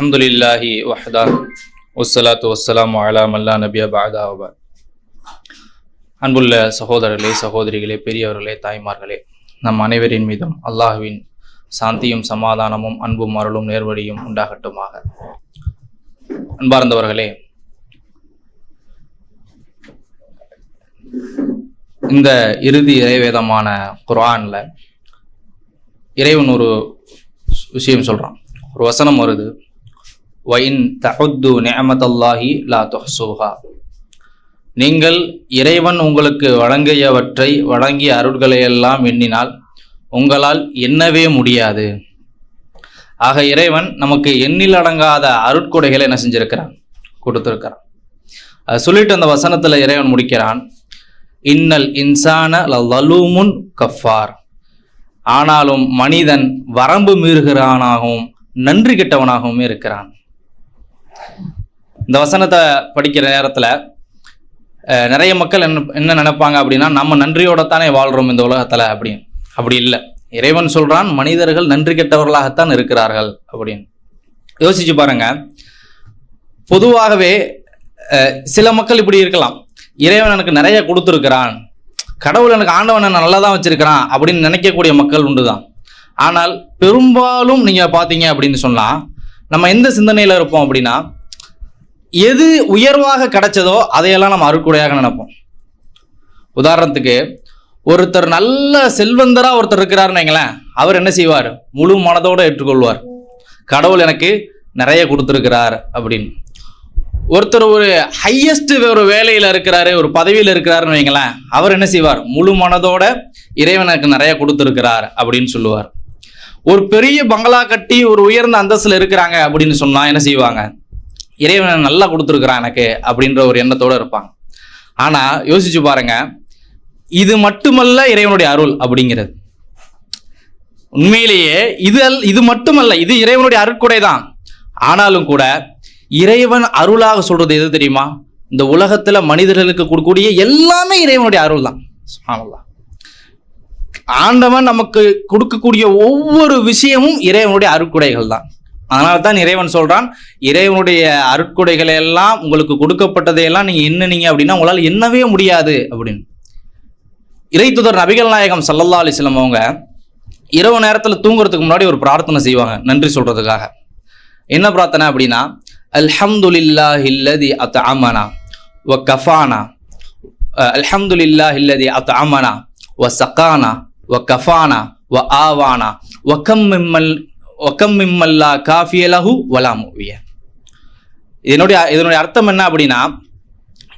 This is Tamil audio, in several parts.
அல்ஹம்துலில்லாஹி வஹ்தா வஸ்ஸலாத்து வஸ்ஸலாமு அலா மல்லா நபிய பஅதா வ பஅத். அன்புள்ள சகோதரர்களே, சகோதரிகளே, பெரியவர்களே, தாய்மார்களே, நம் அனைவரின் மீதும் அல்லாஹ்வின் சாந்தியும் சமாதானமும் அன்பும் அருளும் நேர்வழியும் உண்டாகட்டுமாக. அன்பார்ந்தவர்களே, இந்த இறுதி இறைவேதமான குர்ஆன்ல இறைவன் ஒரு விஷயம் சொல்றான். ஒரு வசனம் வருது, வஇன் தஉத்து நிஅமத்தல்லாஹி லா துஹ்ஸூஹா. நீங்கள் இறைவன் உங்களுக்கு வழங்கிய அருட்களை எல்லாம் எண்ணினால் உங்களால் எண்ணவே முடியாது. ஆக இறைவன் நமக்கு எண்ணில் அடங்காத அருட்கொடைகளை என்ன செஞ்சிருக்கிறான், கொடுத்திருக்கிறான். அதை சொல்லிட்டு அந்த வசனத்துல இறைவன் முடிக்கிறான், இன்னல் இன்சான லலூமுன் கஃபார். ஆனாலும் மனிதன் வரம்பு மீறுகிறானாகவும் நன்றி கெட்டவனாகவும் இருக்கிறான். இந்த வசனத்தை படிக்கிற நேரத்துல நிறைய மக்கள் என்ன நினைப்பாங்க அப்படின்னா, நம்ம நன்றியோட தானே வாழ்றோம் இந்த உலகத்துல அப்படின்னு. அப்படி இல்லை. இறைவன் சொல்றான், மனிதர்கள் நன்றி கெட்டவர்களாகத்தான் இருக்கிறார்கள் அப்படின்னு. யோசிச்சு பாருங்க. பொதுவாகவே சில மக்கள் இப்படி இருக்கலாம், இறைவன் எனக்கு நிறைய கொடுத்துருக்கிறான், கடவுள் எனக்கு ஆண்டவன் என்ன நல்லா தான் வச்சிருக்கிறான் அப்படின்னு நினைக்கக்கூடிய மக்கள் உண்டுதான். ஆனால் பெரும்பாலும் நீங்க பாத்தீங்க அப்படின்னு சொன்னா, நம்ம எந்த சிந்தனையில இருப்போம் அப்படின்னா, எது உயர்வாக கிடைச்சதோ அதையெல்லாம் நம்ம அருட்கொடையாக நினைப்போம். உதாரணத்துக்கு, ஒருத்தர் நல்ல செல்வந்தரா ஒருத்தர் இருக்கிறாருன்னு வைங்களேன், அவர் என்ன செய்வார், முழு மனதோட ஏற்றுக்கொள்வார், கடவுள் எனக்கு நிறைய கொடுத்துருக்கிறார் அப்படின்னு. ஒருத்தர் ஒரு ஹையஸ்ட் ஒரு வேலையில இருக்கிறாரு, ஒரு பதவியில இருக்கிறாருன்னு வைங்களேன், அவர் என்ன செய்வார், முழு மனதோட இறைவனுக்கு நிறைய கொடுத்துருக்கிறார் அப்படின்னு சொல்லுவார். ஒரு பெரிய பங்களா கட்டி ஒரு உயர்ந்த அந்தஸ்துல இருக்கிறாங்க அப்படின்னு சொன்னா என்ன செய்வாங்க, இறைவன் நல்லா கொடுத்துருக்கிறான் எனக்கு அப்படின்ற ஒரு எண்ணத்தோட இருப்பாங்க. ஆனா யோசிச்சு பாருங்க, இது மட்டுமல்ல இறைவனுடைய அருள் அப்படிங்கிறது. உண்மையிலேயே இது மட்டுமல்ல, இது இறைவனுடைய அருட்கொடை தான். ஆனாலும் கூட இறைவன் அருளாக சொல்றது எது தெரியுமா, இந்த உலகத்துல மனிதர்களுக்கு கொடுக்கக்கூடிய எல்லாமே இறைவனுடைய அருள் தான். சுப்ஹானல்லாஹ். ஆண்டவன் நமக்கு கொடுக்கக்கூடிய ஒவ்வொரு விஷயமும் இறைவனுடைய அருட்கொடைகள் தான். அதனால தான் இறைவன் சொல்றான், இறைவனுடைய அருட்கொடைகளை எல்லாம் உங்களுக்கு கொடுக்கப்பட்டதையெல்லாம் நீங்க எண்ணுனீங்க அப்படின்னா உங்களால் எண்ணவே முடியாது அப்படின்னு. இறைத்துதர் நபிகள் நாயகம் ஸல்லல்லாஹு அலைஹி வஸல்லம் அவங்க இரவு நேரத்துல தூங்குறதுக்கு முன்னாடி ஒரு பிரார்த்தனை செய்வாங்க நன்றி சொல்றதுக்காக. என்ன பிரார்த்தனை அப்படின்னா, அல்ஹம்துலில்லாஹில்லதி அத்அமனா வ கஃபானா, அல்ஹம்துலில்லாஹில்லதி அத்அமனா வ ஸகானா வ கஃபானா வ ஆவானா வ கம் மிம்மல்லா காஃபிய லஹு வலா முவிய. இதனுடைய அர்த்தம் என்ன அப்படின்னா,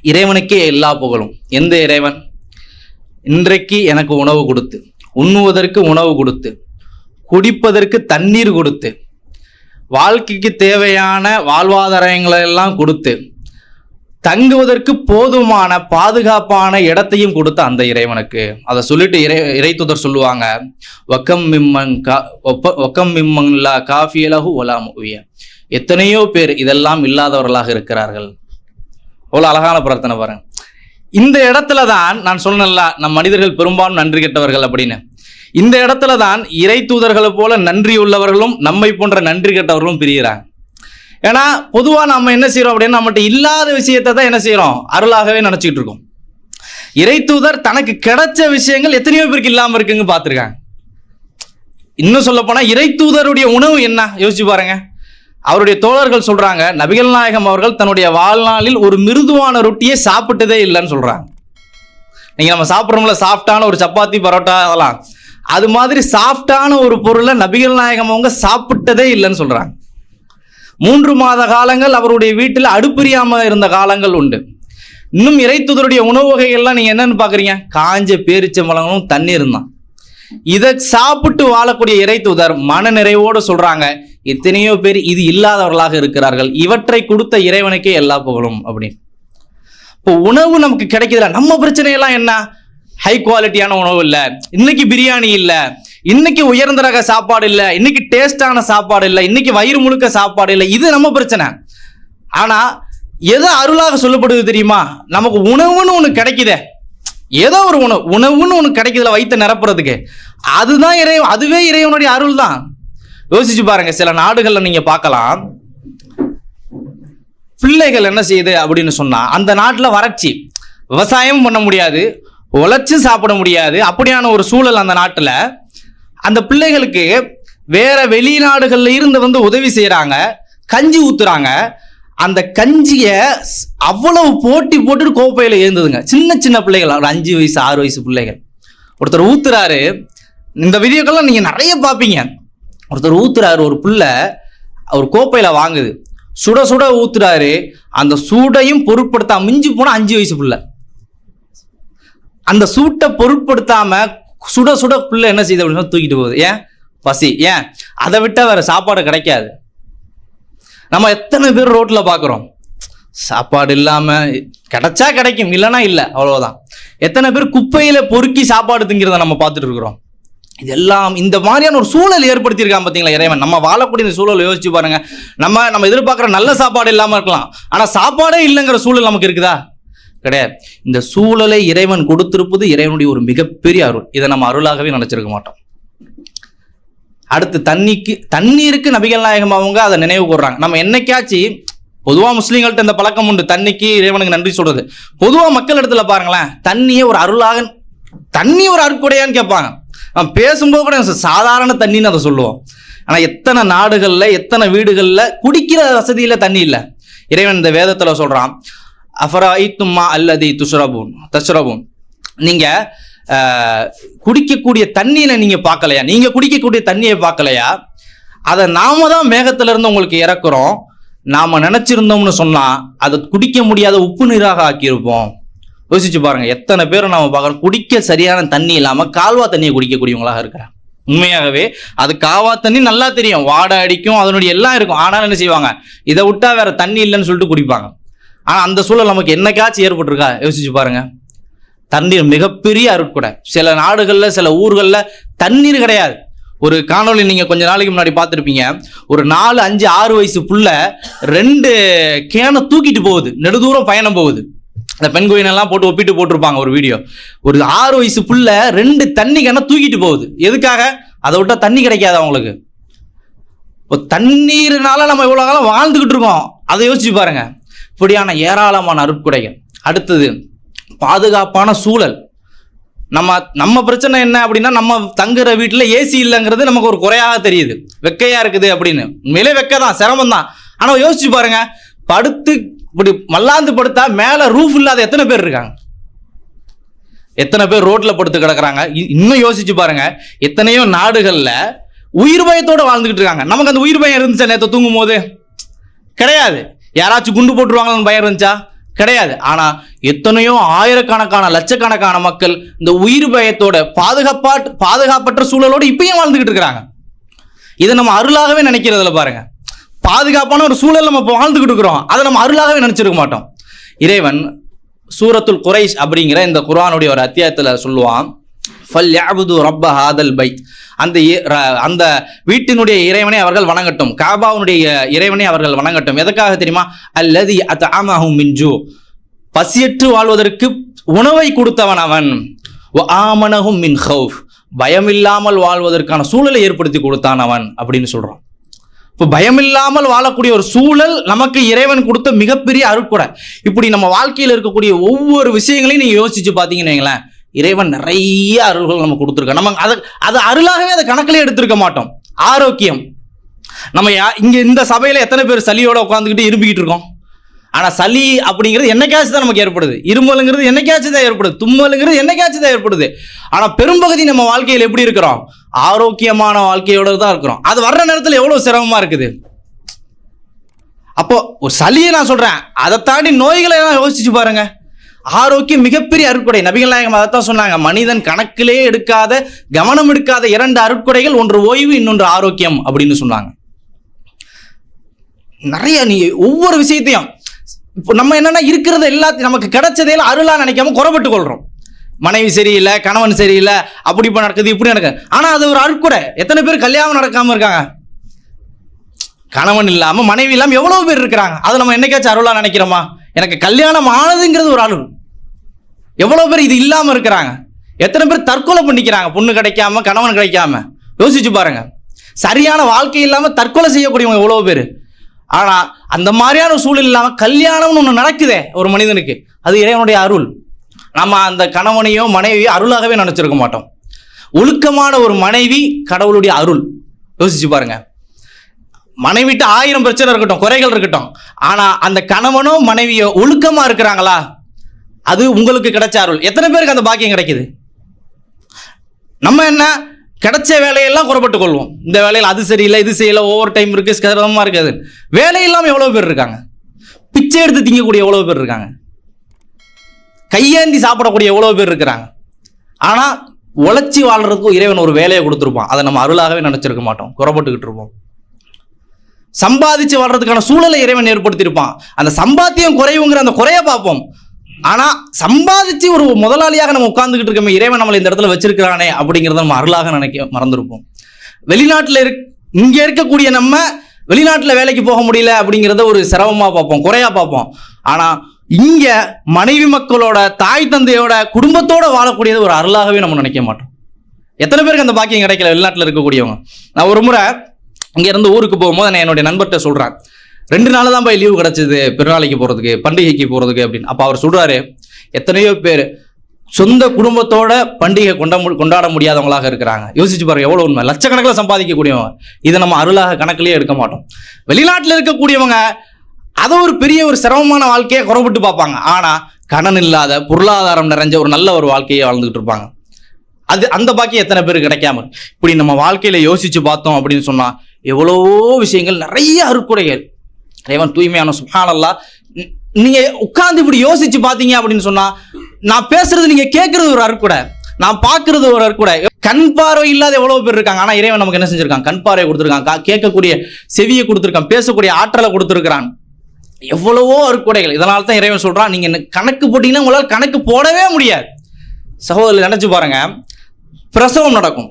இறைவனுக்கே எல்லா புகழும். எந்த இறைவன் இன்றைக்கு எனக்கு உணவு கொடுத்து, உண்ணுவதற்கு உணவு கொடுத்து, குடிப்பதற்கு தண்ணீர் கொடுத்து, வாழ்க்கைக்கு தேவையான வாழ்வாதாரங்களை எல்லாம் கொடுத்து, தங்குவதற்கு போதுமான பாதுகாப்பான இடத்தையும் கொடுத்த அந்த இறைவனுக்கு. அதை சொல்லிட்டு இறைத்துதர் சொல்லுவாங்க, வக்கம் மிம்மன்லா காஃபியலஹு வலா முவிய. எத்தனையோ பேர் இதெல்லாம் இல்லாதவர்களாக இருக்கிறார்கள். அவ்வளோ அழகான பிரார்த்தனை பாருங்க. இந்த இடத்துல தான் நான் சொன்னேன்ல, நம் மனிதர்கள் பெரும்பாலும் நன்றி கெட்டவர்கள் அப்படின்னு. இந்த இடத்துல தான் இறை தூதர்களை போல நன்றி உள்ளவர்களும் நம்மை போன்ற நன்றி கெட்டவர்களும் பிரிகிறாங்க. ஏன்னா பொதுவாக நம்ம என்ன செய்யறோம் அப்படின்னா, நம்மகிட்ட இல்லாத விஷயத்தை தான் என்ன செய்யறோம், அருளாகவே நினைச்சிட்டு இருக்கோம். இறை தூதர் தனக்கு கிடைச்ச விஷயங்கள் எத்தனையோ பேருக்கு இல்லாம இருக்குங்க பார்த்துருக்காங்க. இன்னும் சொல்ல போனா, இறை தூதருடைய உணவு என்ன யோசிச்சு பாருங்க. அவருடைய தோழர்கள் சொல்றாங்க, நபிகள் நாயகம் அவர்கள் தன்னுடைய வாழ்நாளில் ஒரு மிருதுவான ரொட்டியை சாப்பிட்டதே இல்லைன்னு சொல்றாங்க. நீங்க நம்ம சாப்பிட்றோம்ல சாஃப்டான ஒரு சப்பாத்தி பரோட்டா அதெல்லாம், அது மாதிரி சாஃப்டான ஒரு பொருளை நபிகள் நாயகம் அவங்க சாப்பிட்டதே இல்லைன்னு சொல்றாங்க. 3 மாத காலங்கள் அவருடைய வீட்டில் அடுப்பெரியாம இருந்த காலங்கள் உண்டு. இன்னும் இறை தூதருடைய உணவு வகைகள்லாம் நீங்க என்னன்னு பாக்குறீங்க, காஞ்ச பேரிச்சம்பழங்களும் தண்ணீர் தான். இதை சாப்பிட்டு வாழக்கூடிய இறை தூதர் மன நிறைவோடு சொல்றாங்க, எத்தனையோ பேர் இது இல்லாதவர்களாக இருக்கிறார்கள், இவற்றை கொடுத்த இறைவனுக்கே எல்லா புகழும் அப்படின்னு. இப்போ உணவு நமக்கு கிடைக்குதுல, நம்ம பிரச்சனையெல்லாம் என்ன, ஹை குவாலிட்டியான உணவு இல்லை, இன்னைக்கு பிரியாணி இல்லை, இன்னைக்கு உயர்ந்த ரக சாப்பாடு இல்லை, இன்னைக்கு டேஸ்டான சாப்பாடு இல்லை, இன்னைக்கு வயிறு முழுக்க சாப்பாடு இல்லை, இது நம்ம பிரச்சனை. ஆனா எது அருளாக சொல்லப்படுது தெரியுமா, நமக்கு உணவுன்னு ஒண்ணு கிடைக்குதே, ஏதோ ஒரு உணவுன்னு ஒண்ணு கிடைக்குதுல வயிற்று நிரப்புறதுக்கு, அதுதான் அதுவே இறைவனுடைய அருள் தான். யோசிச்சு பாருங்க. சில நாடுகள்ல நீங்க பார்க்கலாம், பிள்ளைகள் என்ன செய்யுது அப்படின்னு சொன்னா, அந்த நாட்டில் வறட்சி, விவசாயமும் பண்ண முடியாது, உழைச்சும் சாப்பிட முடியாது. அப்படியான ஒரு சூழல் அந்த நாட்டில். அந்த பிள்ளைகளுக்கு வேற வெளிநாடுகள்ல இருந்து உதவி செய்யறாங்க, கஞ்சி ஊத்துறாங்க. அந்த கஞ்சிய அவ்வளவு போட்டி போட்டுட்டு கோப்பையில ஏந்துதுங்க. சின்ன சின்ன பிள்ளைகள், ஒரு 5 வயசு 6 வயசு பிள்ளைகள். ஒருத்தர் ஊத்துறாரு. இந்த வீடியோக்கெல்லாம் நீங்க நிறைய பார்ப்பீங்க. ஒருத்தர் ஊத்துறாரு, ஒரு பிள்ளை ஒரு கோப்பையில வாங்குது, சுட சுட ஊத்துறாரு. அந்த சூடையும் பொருட்படுத்தாம, மிஞ்சி போனா 5 வயசு பிள்ளை, அந்த சூட்டை பொருட்படுத்தாம சுட சுட பிள்ளை என்ன செய்யுது அப்படின்னு தூக்கிட்டு போகுது. ஏன்? பசி. ஏன்? அதை விட்டா வேற சாப்பாடு கிடைக்காது. நம்ம எத்தனை பேர் ரோட்ல பாக்குறோம், சாப்பாடு இல்லாம கிடைச்சா கிடைக்கும், இல்லைன்னா இல்லை, அவ்வளவுதான். எத்தனை பேர் குப்பையில பொறுக்கி சாப்பாடு திங்கிறத நம்ம பார்த்துட்டு இருக்கிறோம். இதெல்லாம் இந்த மாதிரியான ஒரு சூழல் ஏற்படுத்தியிருக்கான் பார்த்தீங்களா இறைவன். நம்ம வாழக்கூடிய இந்த சூழலை யோசிச்சு பாருங்க. நம்ம எதிர்பார்க்குற நல்ல சாப்பாடு இல்லாமல் இருக்கலாம், ஆனா சாப்பாடே இல்லைங்கிற சூழல் நமக்கு இருக்குதா? கிடையாது. இந்த சூழலை இறைவன் கொடுத்திருப்பது இறைவனுடைய ஒரு மிகப்பெரிய அருள். இதை நம்ம அருளாகவே நினைச்சிருக்க மாட்டோம். அடுத்து தண்ணீருக்கு நபிகள் நாயகம் அவங்க அதை நினைவு கூர்றாங்க. நம்ம என்னைக்காச்சும் பொதுவாக முஸ்லீம்கள்ட்ட இந்த பழக்கம் உண்டு, தண்ணிக்கு இறைவனுக்கு நன்றி சொல்றது. பொதுவாக மக்கள் இடத்துல பாருங்களேன், தண்ணியை ஒரு அருளாக, தண்ணி ஒரு அருட்கொடையான்னு கேட்பாங்க. நம்ம பேசும்போது கூட சாதாரண தண்ணின்னு அதை சொல்லுவோம். ஆனால் எத்தனை நாடுகளில், எத்தனை வீடுகளில் குடிக்கிற வசதியில் தண்ணி இல்லை. இறைவன் இந்த வேதத்தில் சொல்றான், அஃபராயித்தும்மா அல்லதி தஷ்ரபூன், நீங்க குடிக்கக்கூடிய தண்ணியில நீங்க பார்க்கலையா? நீங்க குடிக்கக்கூடிய தண்ணியை பார்க்கலையா? அதை நாம தான் மேகத்துல இருந்து உங்களுக்கு இறக்குறோம். நாம நினைச்சிருந்தோம்னு சொன்னா அதை குடிக்க முடியாத உப்பு நீராக ஆக்கியிருப்போம். யோசிச்சு பாருங்க, எத்தனை பேரை நாம பார்க்கறோம் குடிக்க சரியான தண்ணி இல்லாம கால்வா தண்ணியை குடிக்கக்கூடியவங்களாக இருக்கிறாங்க. உண்மையாகவே அது காவா தண்ணி நல்லா தெரியும், வாடை அடிக்கும், அதனுடைய எல்லாம் இருக்கும். ஆனாலும் என்ன செய்வாங்க, இதை விட்டா வேற தண்ணி இல்லைன்னு சொல்லிட்டு குடிப்பாங்க. ஆனா அந்த சூழல் நமக்கு என்னைக்காச்சும் ஏற்பட்டிருக்கா? யோசிச்சு பாருங்க. தண்ணீர் மிகப்பெரிய அருட்கொடை. சில நாடுகள்ல, சில ஊர்கள்ல தண்ணீர் கிடையாது. ஒரு காணொலி நீங்க கொஞ்ச நாளைக்கு முன்னாடி பார்த்துருப்பீங்க. ஒரு 4, 5, 6 வயசு புள்ள 2 கேனை தூக்கிட்டு போகுது, நெடுதூரம் பயணம் போகுது. அந்த பெண் கோயினெல்லாம் போட்டு ஒப்பிட்டு போட்டிருப்பாங்க ஒரு வீடியோ. ஒரு 6 வயசு புள்ள 2 தண்ணி கேனை தூக்கிட்டு போகுது. எதுக்காக? அதை விட்டா தண்ணி கிடைக்காது அவங்களுக்கு. இப்போ தண்ணீர்னால நம்ம இவ்வளவு காலம் வாழ்ந்துகிட்டு இருக்கோம். அதை யோசிச்சு பாருங்க. இப்படியான ஏராளமான அருட்கொடைகள். அடுத்தது பாதுகாப்பான சூழல். நம்ம பிரச்சனை என்ன அப்படின்னா, நம்ம தங்குற வீட்டில் ஏசி இல்லைங்கிறது நமக்கு ஒரு குறையாக தெரியுது, வெக்கையா இருக்குது அப்படின்னு. உண்மையிலே வெக்கை தான், சிரமம் தான். ஆனால் யோசிச்சு பாருங்க, படுத்து இப்படி மல்லாந்து படுத்தா மேலே ரூஃப் இல்லாத எத்தனை பேர் இருக்காங்க? எத்தனை பேர் ரோட்ல படுத்து கிடக்குறாங்க? இன்னும் யோசிச்சு பாருங்க, எத்தனையோ நாடுகள்ல உயிர் பயத்தோட வாழ்ந்துகிட்டு இருக்காங்க. நமக்கு அந்த உயிர் பயம் இருந்துச்சா? நேற்று தூங்கும் போது கிடையாது. யாராச்சும் குண்டு போட்டுருவாங்கன்னு பயம் இருந்துச்சா? கிடையாது. ஆனா எத்தனையோ ஆயிரக்கணக்கான, லட்சக்கணக்கான மக்கள் இந்த உயிர் பயத்தோட பாதுகாப்பற்ற சூழலோடு இப்பயும் வாழ்ந்துகிட்டு இருக்கிறாங்க. இதை நம்ம அருளாகவே நினைக்கிறதுல பாருங்க. பாதுகாப்பான ஒரு சூழல் நம்ம வாழ்ந்துகிட்டு இருக்கிறோம், அதை நம்ம அருளாகவே நினைச்சிருக்க மாட்டோம். இறைவன் சூரத்துல் குரைஷ் அப்படிங்கிற இந்த குர்ஆனுடைய ஒரு அத்தியாயத்துல சொல்லுவான், ஃபல்யஅபுது ரப்ப ஹாதல் பைத், அந்த வீட்டினுடைய இறைவனை அவர்கள் வணங்கட்டும், காபாவுடைய இறைவனை அவர்கள் வணங்கட்டும். எதற்காக தெரியுமா? அல்லதி அத்அமஹும் மின் ஜூ, பசியற்று வாழ்வதற்கு உணவை கொடுத்தவன் அவன். வஆமனஹும் மின் ஹவுஃப், பயமில்லாமல் வாழ்வதற்கான சூழலை ஏற்படுத்தி கொடுத்தான் அவன் அப்படின்னு சொல்றான். இப்போ பயமில்லாமல் வாழக்கூடிய ஒரு சூழல் நமக்கு இறைவன் கொடுத்த மிகப்பெரிய அருட்கொடை. இப்படி நம்ம வாழ்க்கையில் இருக்கக்கூடிய ஒவ்வொரு விஷயங்களையும் நீங்க யோசிச்சு பார்த்தீங்கன்னு வைங்களேன், இறைவன் நிறைய அருள்கள் நம்ம கொடுத்துருக்கோம். நம்ம அது அருளாகவே அதை கணக்கிலே எடுத்திருக்க மாட்டோம். ஆரோக்கியம், நம்ம இங்க இந்த சபையில எத்தனை பேர் சளியோட உட்காந்துக்கிட்டு இரும்பிக்கிட்டு இருக்கோம்? ஆனா சளி அப்படிங்கிறது என்னைக்காச்சும் தான் நமக்கு ஏற்படுது. இருமலுங்கிறது என்னைக்காச்சும் தான் ஏற்படுது. தும்மலுங்கிறது என்னைக்காச்சும் தான் ஏற்படுது. ஆனா பெரும்பகுதி நம்ம வாழ்க்கையில் எப்படி இருக்கிறோம்? ஆரோக்கியமான வாழ்க்கையோட தான் இருக்கிறோம். அது வர்ற நேரத்தில் எவ்வளவு சிரமமா இருக்குது. அப்போ ஒரு சளியை நான் சொல்றேன், அதை தாண்டி நோய்களை எல்லாம் யோசிச்சு பாருங்க. ஆரோக்கியம் மிகப்பெரிய அருட்கொடை. நபிகள் நாயகம் அதைத்தான் சொன்னாங்க, மனிதன் கணக்கிலே எடுக்காத, கவனம் எடுக்காத 2 அருட்கொடைகள், ஒன்று ஓய்வு, இன்னொன்று ஆரோக்கியம் அப்படின்னு சொன்னாங்க. நிறைய நீ ஒவ்வொரு விஷயத்தையும் இப்போ நம்ம என்னன்னா இருக்கிறது எல்லாத்தையும் நமக்கு கிடைச்சதையில அருளா நினைக்காம குறைபட்டு கொள்றோம். மனைவி சரியில்லை, கணவன் சரியில்லை, அப்படி இப்போ நடக்குது, இப்படி நடக்குது. ஆனா அது ஒரு அருட்கொடை. எத்தனை பேர் கல்யாணம் நடக்காம இருக்காங்க? கணவன் இல்லாம, மனைவி இல்லாம எவ்வளவு பேர் இருக்கிறாங்க. அதை நம்ம என்னைக்காச்சும் அருளா நினைக்கிறோமா? எனக்கு கல்யாணம் ஆனதுங்கிறது ஒரு அருள். எவ்வளவு பேர் இது இல்லாம இருக்கிறாங்க? எத்தனை பேர் தற்கொலை பண்ணிக்கிறாங்க, பொண்ணு கிடைக்காம, கணவன் கிடைக்காம? யோசிச்சு பாருங்க. சரியான வாழ்க்கை இல்லாம தற்கொலை செய்யக்கூடியவங்க எவ்வளவு பேர்? ஆனா அந்த மாதிரியான சூழல் இல்லாம கல்யாணம்னு ஒண்ணு நடக்குதே ஒரு மனிதனுக்கு, அது இறைவனுடைய அருள். நம்ம அந்த கணவனையோ மனைவியோ அருளாகவே நினைச்சிருக்க மாட்டோம். ஒழுக்கமான ஒரு மனைவி கடவுளுடைய அருள். யோசிச்சு பாருங்க, மனைவிட்டு 1000 பிரச்சனை இருக்கட்டும், குறைகள் இருக்கட்டும், ஆனா அந்த கணவனோ மனைவியோ ஒழுக்கமா இருக்கிறாங்களா, அது உங்களுக்கு கிடைச்ச அருள். எத்தனை பேருக்கு அந்த பாக்கியம் கிடைக்குது? நம்ம என்ன கிடைச்ச வேலையெல்லாம் குறைப்பட்டு கொள்வோம். இந்த வேலையில் அது சரியில்லை, இது செய்யல, ஓவர் டைம் இருக்கு, சிரமமா இருக்காது. வேலை இல்லாம எவ்வளவு பேர் இருக்காங்க, பிச்சை எடுத்து திங்கக்கூடிய எவ்வளவு பேர் இருக்காங்க, கையேந்தி சாப்பிடக்கூடிய எவ்வளவு பேர் இருக்கிறாங்க. ஆனா உழைச்சி வாழ்றதுக்கும் இறைவன் ஒரு வேலையை கொடுத்துருப்பான். அதை நம்ம அருளாகவே நினைச்சிருக்க மாட்டோம், குறைப்பட்டுக்கிட்டு இருப்போம். சம்பாதிச்சு வாழ்றதுக்கான சூழலை இறைவன் ஏற்படுத்தியிருப்பான். அந்த சம்பாத்தியம் குறைவுங்கிற அந்த குறைய பார்ப்போம். ஆனா சம்பாதிச்சு ஒரு முதலாளியாக நம்ம உட்கார்ந்துகிட்டு இருக்கோமே, இறைவன் நம்மளை இந்த இடத்துல வச்சிருக்கிறானே அப்படிங்கிறத நம்ம அருளாக நினைக்க மறந்துருப்போம். வெளிநாட்டுல இங்க இருக்கக்கூடிய நம்ம வெளிநாட்டுல வேலைக்கு போக முடியல அப்படிங்கிறத ஒரு சிரமமா பார்ப்போம், குறையா பார்ப்போம். ஆனா இங்க மனைவி மக்களோட, தாய் தந்தையோட, குடும்பத்தோட வாழக்கூடியது ஒரு அருளாகவே நம்ம நினைக்க மாட்டோம். எத்தனை பேருக்கு அந்த பாக்கியம் கிடைக்கல வெளிநாட்டுல இருக்கக்கூடியவங்க? நான் ஒரு முறை இங்க இருந்து ஊருக்கு போகும்போது நான் என்னுடைய நண்பர்கிட்ட சொல்றேன், 2 நாள் தான் போய் லீவு கிடைச்சது பெருநாளைக்கு போறதுக்கு, பண்டிகைக்கு போறதுக்கு அப்படின்னு. அப்ப அவர் சொல்றாரு, எத்தனையோ பேர் சொந்த குடும்பத்தோட பண்டிகை கொண்டாட முடியாதவங்களாக இருக்கிறாங்க. யோசிச்சு பாருங்க எவ்வளவு உண்மை. லட்சக்கணக்கில் சம்பாதிக்கக்கூடியவங்க, இதை நம்ம அருளாக கணக்கிலேயே எடுக்க மாட்டோம். வெளிநாட்டில் இருக்கக்கூடியவங்க அதை ஒரு பெரிய ஒரு சிரமமான வாழ்க்கையை குறைவிட்டு பார்ப்பாங்க. ஆனா கடன் இல்லாத, பொருளாதாரம் நிறைஞ்ச ஒரு நல்ல ஒரு வாழ்க்கையை வாழ்ந்துகிட்டு இருப்பாங்க. அது அந்த பாக்கியம் எத்தனை பேருக்கு கிடைக்காம. இப்படி நம்ம வாழ்க்கையில யோசிச்சு பார்த்தோம் அப்படின்னு சொன்னா எவ்வளவோ விஷயங்கள், நிறைய அருட்கொடைகள். இறைவன் தூய்மையான சுப்ஹானல்லாஹ். நீங்க உட்கார்ந்து இப்படி யோசிச்சு பாத்தீங்க அப்படின்னு சொன்னா, நான் பேசுறது நீங்க கேட்கறது ஒரு அருட்கொடை, நான் பார்க்கறது ஒரு அருட்கொடை. கண் பார்வை இல்லாத எவ்வளவு பேர் இருக்காங்க. ஆனா இறைவன் நமக்கு என்ன செஞ்சிருக்கான்? கண் பார்வை கொடுத்துருக்கான், கேட்கக்கூடிய செவியை கொடுத்துருக்கான், பேசக்கூடிய ஆற்றலை கொடுத்துருக்கிறான். எவ்வளவோ அருட்கொடைகள். இதனால தான் இறைவன் சொல்றான், நீங்க கணக்கு போட்டீங்கன்னா உங்களால் கணக்கு போடவே முடியாது. சகோதரர் நினைச்சு பாருங்க, பிரசவம் நடக்கும்.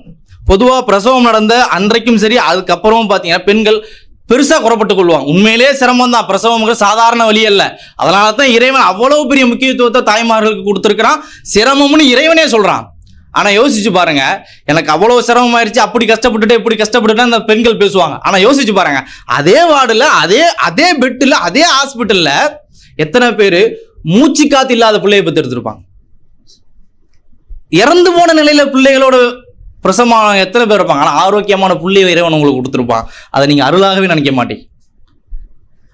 பொதுவா பிரசவம் நடந்த அன்றைக்கும் சரி, அதுக்கப்புறமும் பாத்தீங்கன்னா பெண்கள் பெருசா குறைப்பட்டுக் கொள்வாங்க. உண்மையிலே சிரமம் தான், பிரசவம் சாதாரண வழி அல்ல. அதனால தான் இறைவன் அவ்வளவு பெரிய முக்கியத்துவத்தை தாய்மார்களுக்கு கொடுத்திருக்கிறான். சிரமம்னு இறைவனே சொல்றான். ஆனா யோசிச்சு பாருங்க, எனக்கு அவ்வளவு சிரமம் ஆயிடுச்சு, அப்படி கஷ்டப்பட்டுட்டு இப்படி கஷ்டப்பட்டுட்டு அந்த பெண்கள் பேசுவாங்க. ஆனா யோசிச்சு பாருங்க, அதே வார்டுல, அதே பெட்ல, அதே ஹாஸ்பிட்டல்ல எத்தனை பேரு மூச்சு காத்து இல்லாத பிள்ளையை பத்தி எடுத்திருப்பாங்க. இறந்து போன நிலையில பிள்ளைகளோட பிரசவம் எத்தனை பேர் இருப்பாங்க. ஆனா ஆரோக்கியமான பிள்ளையை இறைவன் உங்களுக்கு கொடுத்துருப்பான். அதை நீங்க அருளாகவே நினைக்க மாட்டீங்க.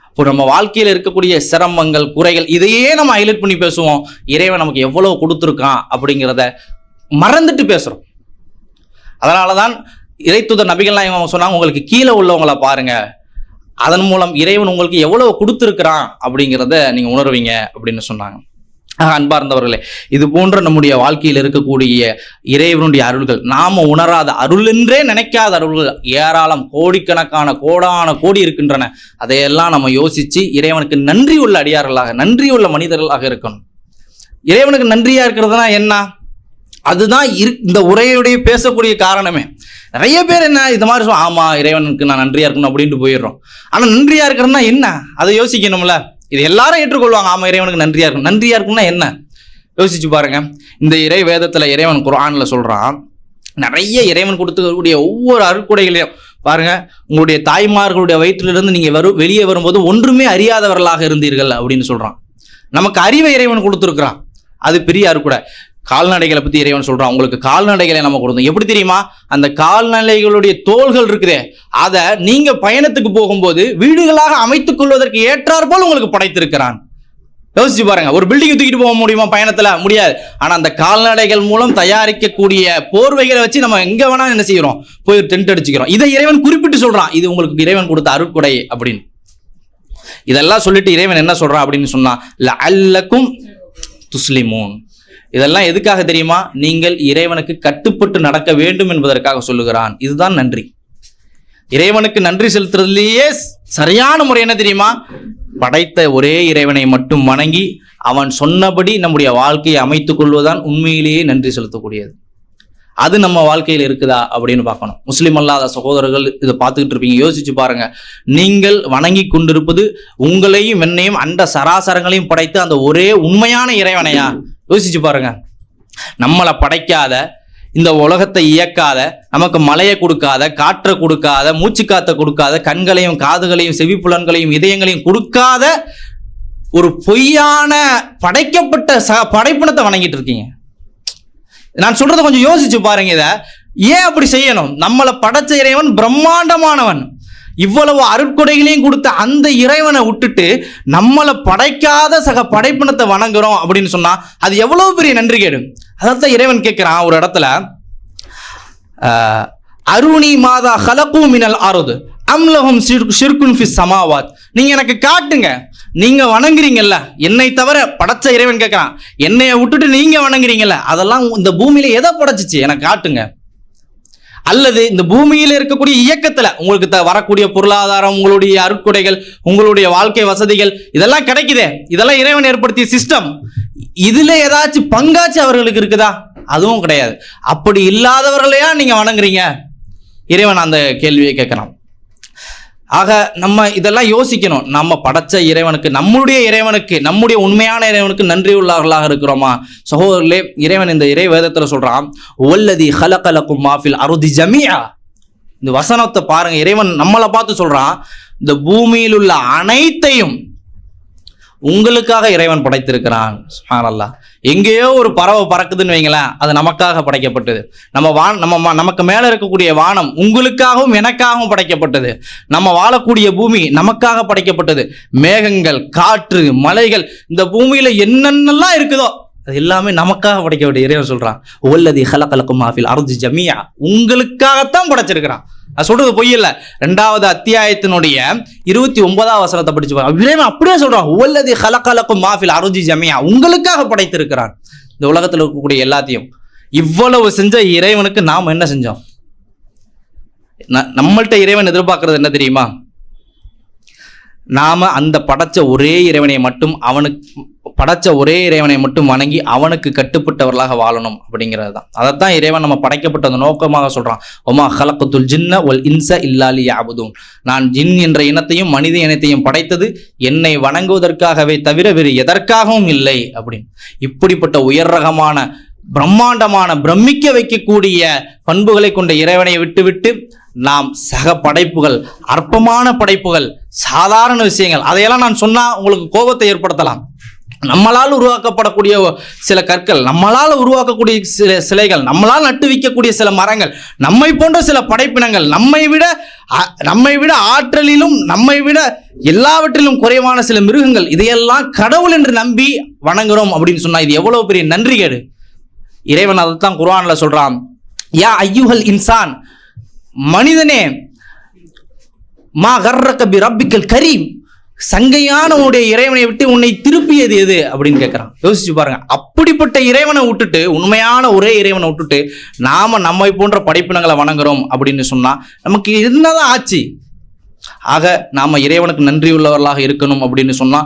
இப்போ நம்ம வாழ்க்கையில் இருக்கக்கூடிய சிரமங்கள், குறைகள், இதையே நம்ம ஹைலைட் பண்ணி பேசுவோம். இறைவன் நமக்கு எவ்வளவு கொடுத்துருக்கான் அப்படிங்கிறத மறந்துட்டு பேசுறோம். அதனாலதான் இறைத்தூதர் நபிகள் நாயகம் சொன்னாங்க, உங்களுக்கு கீழே உள்ளவங்களை பாருங்க, அதன் மூலம் இறைவன் உங்களுக்கு எவ்வளவு கொடுத்துருக்கிறான் அப்படிங்கிறத நீங்க உணர்வீங்க அப்படின்னு சொன்னாங்க. அன்பார்ந்தவர்களே, இது போன்ற நம்முடைய வாழ்க்கையில் இருக்கக்கூடிய இறைவனுடைய அருள்கள், நாம உணராத அருள் என்றே நினைக்காத அருள்கள் ஏராளம், கோடிக்கணக்கான கோடான கோடி இருக்கின்றன. அதையெல்லாம் நம்ம யோசிச்சு இறைவனுக்கு நன்றி உள்ள அடியார்களாக, நன்றி உள்ள மனிதர்களாக இருக்கணும். இறைவனுக்கு நன்றியா இருக்கிறதுனா என்ன? அதுதான் இந்த உரையுடைய பேசக்கூடிய காரணமே. நிறைய பேர் என்ன இந்த மாதிரி சொல்ல, ஆமா இறைவனுக்கு நான் நன்றியா இருக்கணும் அப்படின்ட்டு போயிடுறோம். ஆனா நன்றியா இருக்கிறதுனா என்ன, அதை யோசிக்கணும்ல. இது எல்லாரும் ஏற்றுக்கொள்வாங்க, ஆமா இறைவனுக்கு நன்றியா இருக்கும். நன்றியா இருக்கும்னா என்ன யோசிச்சு பாருங்க. இந்த இறை வேதத்துல இறைவன் குர்ஆன்ல சொல்றான், நிறைய இறைவன் கொடுத்துக்கூடிய ஒவ்வொரு அருட்கொடைகளையும் பாருங்க. உங்களுடைய தாய்மார்களுடைய வயிற்றிலிருந்து நீங்க வெளியே வரும்போது ஒன்றுமே அறியாதவர்களாக இருந்தீர்கள் அப்படின்னு சொல்றான். நமக்கு அறிவை இறைவன் கொடுத்துருக்கிறான், அது பெரிய அருட்கொடை. கால்நடைகளை பத்தி இறைவன் சொல்றான், உங்களுக்கு கால்நடைகளை நம்ம கொடுத்தோம். எப்படி தெரியுமா? அந்த கால்நடைகளுடைய தோள்கள் இருக்குதே, அதை நீங்க பயணத்துக்கு போகும்போது வீடுகளாக அமைத்துக் கொள்வதற்கு ஏற்றாற் போல் உங்களுக்கு படைத்திருக்கிறான். யோசிச்சு பாருங்க, ஒரு பில்டிங் தூக்கிட்டு போக முடியுமா பயணத்துல? முடியாது. ஆனா அந்த கால்நடைகள் மூலம் தயாரிக்கக்கூடிய போர்வைகளை வச்சு நம்ம எங்க வேணா என்ன செய்யறோம், போய் டென்ட் அடிச்சுக்கிறோம். இதை இறைவன் குறிப்பிட்டு சொல்றான், இது உங்களுக்கு இறைவன் கொடுத்த அருட்கொடை அப்படின்னு. இதெல்லாம் சொல்லிட்டு இறைவன் என்ன சொல்றான் அப்படின்னு சொன்னா, லஅல்லக்கும் துஸ்லிமூன். இதெல்லாம் எதுக்காக தெரியுமா? நீங்கள் இறைவனுக்கு கட்டுப்பட்டு நடக்க வேண்டும் என்பதற்காக சொல்லுகிறான். இதுதான் நன்றி. இறைவனுக்கு நன்றி செலுத்துறதுலேயே சரியான முறை என்ன தெரியுமா? படைத்த ஒரே இறைவனை மட்டும் வணங்கி அவன் சொன்னபடி நம்முடைய வாழ்க்கையை அமைத்துக் கொள்வதுதான் உண்மையிலேயே நன்றி செலுத்தக்கூடியது. அது நம்ம வாழ்க்கையில் இருக்குதா அப்படின்னு பார்க்கணும். முஸ்லிம் அல்லாத சகோதரர்கள் இதை பார்த்துக்கிட்டு இருப்பீங்க, யோசிச்சு பாருங்க. நீங்கள் வணங்கி கொண்டிருப்பது உங்களையும் என்னையும் அண்ட சராசரங்களையும் படைத்து அந்த ஒரே உண்மையான இறைவனையா? யோசிச்சு பாருங்க. நம்மளை படைக்காத இந்த உலகத்தை இயக்காத, நமக்கு மழையை கொடுக்காத, காற்றை கொடுக்காத, மூச்சு காத்தை கொடுக்காத, கண்களையும் காதுகளையும் செவிப்புலன்களையும் இதயங்களையும் கொடுக்காத ஒரு பொய்யான படைக்கப்பட்ட படைப்பினத்தை வணங்கிட்டு இருக்கீங்க. நான் சொல்றதை கொஞ்சம் யோசிச்சு பாருங்க. இதை ஏன் அப்படி செய்யணும்? நம்மளை படைச்ச இறைவன் பிரம்மாண்டமானவன். இவ்வளவு அருட்கொடைகளையும் கொடுத்த அந்த இறைவனை விட்டுட்டு நம்மளை படைக்காத சக படைப்பினத்தை வணங்குறோம் அப்படின்னு சொன்னா அது எவ்வளவு பெரிய நன்றி கேடு. அதான் இறைவன் கேட்கிறான் ஒரு இடத்துல, அருணி மாதா ஹலகு மினல் அருது அம்லஹும் ஷிர்குன் ஃபிஸ் சமாவாத். நீங்க எனக்கு காட்டுங்க, நீங்க வணங்குறீங்கல்ல என்னை தவிர. படைச்ச இறைவன் கேட்கிறான், என்னைய விட்டுட்டு நீங்க வணங்குறீங்கல்ல, அதெல்லாம் இந்த பூமியில எதை படைச்சிச்சு எனக்கு காட்டுங்க. அல்லது இந்த பூமியில இருக்கக்கூடிய இயக்கத்துல உங்களுக்கு வரக்கூடிய பொருளாதாரம், உங்களுடைய அருட்கொடைகள், உங்களுடைய வாழ்க்கை வசதிகள் இதெல்லாம் கிடைக்குதே, இதெல்லாம் இறைவன் ஏற்படுத்திய சிஸ்டம். இதுல ஏதாச்சும் பங்காச்சு அவர்களுக்கு இருக்குதா? அதுவும் கிடையாது. அப்படி இல்லாதவர்களையா நீங்க வணங்குறீங்க? இறைவன் அந்த கேள்வியை கேட்கிறான். ஆக நம்ம இதெல்லாம் யோசிக்கணும். நம்ம படைச்ச இறைவனுக்கு, நம்முடைய இறைவனுக்கு, நம்முடைய உண்மையான இறைவனுக்கு நன்றி உள்ளவர்களாக இருக்கிறோமா? சகோதரர்களே, இறைவன் இந்த இறை வேதத்துல சொல்றான், வல்லதி ஹலகலகும் மாஃபில் அருதி ஜமீஆ. இந்த வசனத்தை பாருங்க, இறைவன் நம்மளை பார்த்து சொல்றான், இந்த பூமியில் உள்ள அனைத்தையும் உங்களுக்காக இறைவன் படைத்திருக்கிறான். சுப்ஹானல்லாஹ். எங்கேயோ ஒரு பறவை பறக்குதுன்னு வைங்களேன், அது நமக்காக படைக்கப்பட்டது. நமக்கு மேல இருக்கக்கூடிய வானம் உங்களுக்காகவும் எனக்காகவும் படைக்கப்பட்டது. நம்ம வாழக்கூடிய பூமி நமக்காக படைக்கப்பட்டது. மேகங்கள், காற்று, மலைகள், இந்த பூமியில என்னென்னலாம் இருக்குதோ அது எல்லாமே நமக்காக படைக்கப்பட்ட இறைவன் சொல்றான், வல்லதி ஹலகலகும் மாஃபில் அர்தி ஜமீஆ. உங்களுக்காகத்தான் படைச்சிருக்கிறான். அது சொல்றது பொய் இல்ல. 2வது அத்தியாயத்தினுடைய 29வது வசனத்தை படிச்சு பாருங்க. இறைவன் அப்படியே சொல்றான், வல்லதி ஹலகலகும் மாஃபில் அர்தி ஜமீஆ. உங்களுக்காக படைத்திருக்கிறான் இந்த உலகத்தில் இருக்கக்கூடிய எல்லாத்தையும். இவ்வளவு செஞ்ச இறைவனுக்கு நாம் என்ன செஞ்சோம்? நம்மள்கிட்ட இறைவன் எதிர்பார்க்கறது என்ன தெரியுமா? நாம அந்த படைச்ச ஒரே இறைவனை மட்டும் வணங்கி அவனுக்கு கட்டுப்பட்டவர்களாக வாழணும் அப்படிங்கிறது தான். அதைத்தான் இறைவன் நம்ம படைக்கப்பட்ட அந்த நோக்கமாக சொல்றான், ஒமா ஹலக்கத்துல் ஜின்ன வல் இன்ச இல்லா லியஅபுதூன். நான் ஜின் என்ற இனத்தையும் மனித இனத்தையும் படைத்தது என்னை வணங்குவதற்காகவே தவிர வேறு எதற்காகவும் இல்லை அப்படின்னு. இப்படிப்பட்ட உயர் ரகமான பிரம்மாண்டமான பிரமிக்க வைக்கக்கூடிய பண்புகளை கொண்ட இறைவனை விட்டுவிட்டு நாம் சக படைப்புகள், அற்பமான படைப்புகள், சாதாரண விஷயங்கள், அதையெல்லாம் நான் சொன்னா உங்களுக்கு கோபத்தை ஏற்படுத்தலாம். நம்மளால் உருவாக்கப்படக்கூடிய சில கற்கள், நம்மளால் உருவாக்கக்கூடிய சில சிலைகள், நம்மளால் நட்டு வைக்கக்கூடிய சில மரங்கள், நம்மை போன்ற சில படைப்பினங்கள், நம்மை விட ஆற்றலிலும் நம்மை விட எல்லாவற்றிலும் குறைவான சில மிருகங்கள், இதையெல்லாம் கடவுள் என்று நம்பி வணங்குறோம் அப்படின்னு சொன்னா இது எவ்வளவு பெரிய நன்றி கேடு. இறைவன் அதைத்தான் குர்ஆன்ல சொல்றான், யா ஐயுஹல் இன்சான், மனிதனே, மா கர்ரக பி ரப்பிக்கல் கரீம், சங்கையான உன்னுடைய இறைவனை விட்டு உன்னை திருப்பியது எது அப்படின்னு கேட்கிறான். யோசிச்சு பாருங்க. அப்படிப்பட்ட இறைவனை விட்டுட்டு, உண்மையான ஒரே இறைவனை விட்டுட்டு நாம நம்மை போன்ற படைப்பினங்களை வணங்குறோம் அப்படின்னு சொன்னா நமக்கு என்னதான் ஆச்சு? ஆக நாம இறைவனுக்கு நன்றி உள்ளவர்களாக இருக்கணும் அப்படின்னு சொன்னா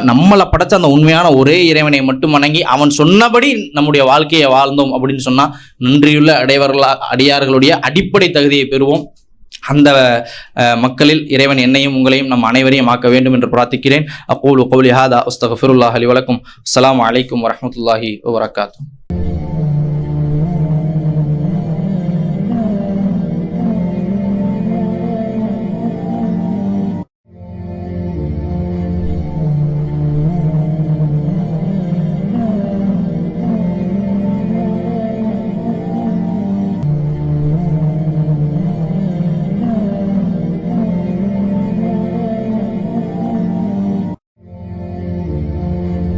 நம்மளை படைச்ச அந்த உண்மையான ஒரே இறைவனை மட்டும் வணங்கி அவன் சொன்னபடி நம்முடைய வாழ்க்கையை வாழ்ந்தோம் அப்படின்னு சொன்னா நன்றியுள்ள அடியார்களுடைய அடிப்படை தகுதியை பெறுவோம். அந்த மக்களில் இறைவன் என்னையும் உங்களையும் நம் அனைவரையும் ஆக்க வேண்டும் என்று பிரார்த்திக்கிறேன். அக்கூலு கௌலி ஹாதா அஸ்தக்ஃபிருல்லாஹ் லி வலக்கும். அஸ்ஸலாமு அலைக்கும் வரஹ்மத்துல்லாஹி வபரகாத்துஹு.